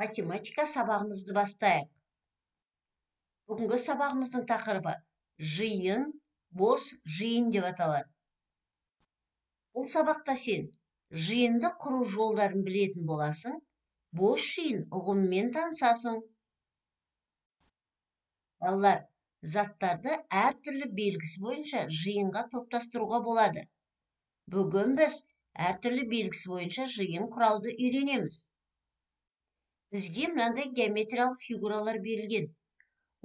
Математика сабағымызды бастайық. Бүгінгі сабағымыздың тақырыбы жиын, бос жиын деп аталады. Бұл сабақта сен жиынды құру жолдарын білетін боласың, бос жиын ұғымымен танысасың. Балалар, заттарды әртүрлі белгісі бойынша жиынға топтастыруға болады. Бүгін біз әртүрлі белгісі бойынша жиын құрауды үйренеміз. Бізге мынандай геометриялық фигуралар берілген.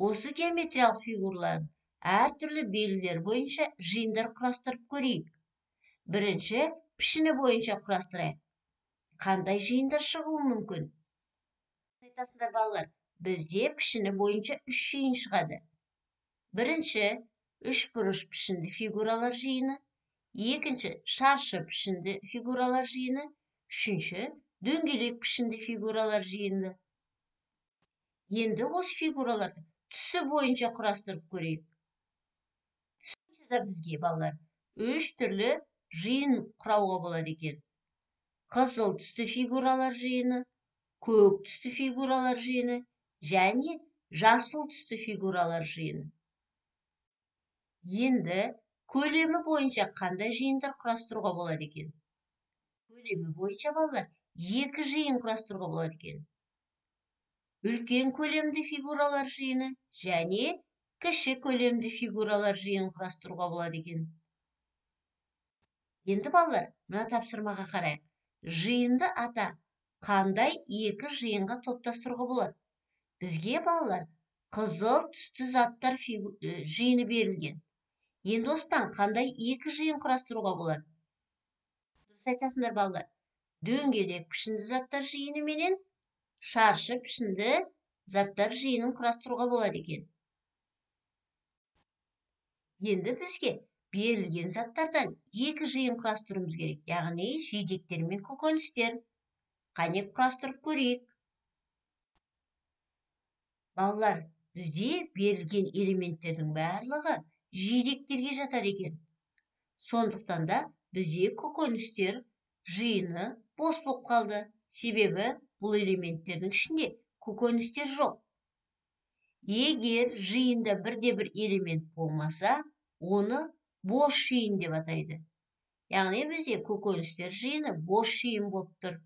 Осы геометриялық фигуралар әртүрлі белгілер бойынша жиындар құрастырып көрейік. Бірінші пішіні бойынша құрастырайық. Қандай жиындар шығуы мүмкін? Айтасыңдар балалар, бізде пішіні бойынша 3 жиын шығады. Бірінші үшбұрыш пішінді фигуралар жиыны, екінші шаршы пішінді фигуралар жиыны, үшінші дөңгелек пішінді фигуралар жиыны. Енді осы фигураларды түсі бойынша құрастырып көрейік. Түсі бізге балалар 3 түрлі жиын құрауға болады екен. Қызыл түсті фигуралар жиыны, көк түсті фигуралар жиыны және жасыл түсті фигуралар жиыны. Енді көлемі бойынша қандай жиындар құрастыруға болады екен? Көлемі бойынша балалар 2 жиын құрастыруға болады екен. Үлкен көлемді фигуралар жиыны және кіші көлемді фигуралар жиынын құрастыруға болады екен. Енді балалар, мына тапсырмаға қарайық. Жиынды ата қандай 2 жиынға топтастыруға болады? Бізге балалар қызыл түсті заттар жиыны берілген. Енді осыдан қандай 2 жиын құрастыруға болады? Дұрыс айтасыңдар балалар. Дөңгелек пішінді заттар жиыны менен шаршы пішінді заттар жиынын құрастыруға болады екен. Енді бізге берілген заттардан 2 жиын құрастыруымыз керек, яғни жидектер мен көкөністер. Қане құрастырып көрейік. Балалар, бізде берілген элементтердің барлығы жидектерге жатады екен. Сондықтан да бізде көкөністер жиыны бос болып қалды. Себебі бұл элементтердің ішінде көкөністер жоқ. Егер жиында бірде-бір элемент болмаса, оны бос жиын деп атайды. Яғни бізде көкөністер жиыны бос жиын болып тұр.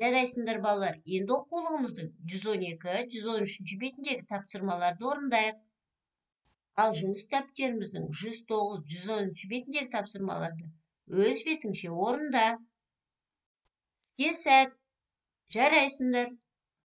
Жарайсыңдар балалар, енді оқулығымыздың 112-113 бетіндегі тапсырмаларды орындайық. Ал жұмыс кітаптеріміздің 109-110 бетіндегі тапсырмаларды өз бетіңше орында. Сізге сәт. Жарайсыңдар.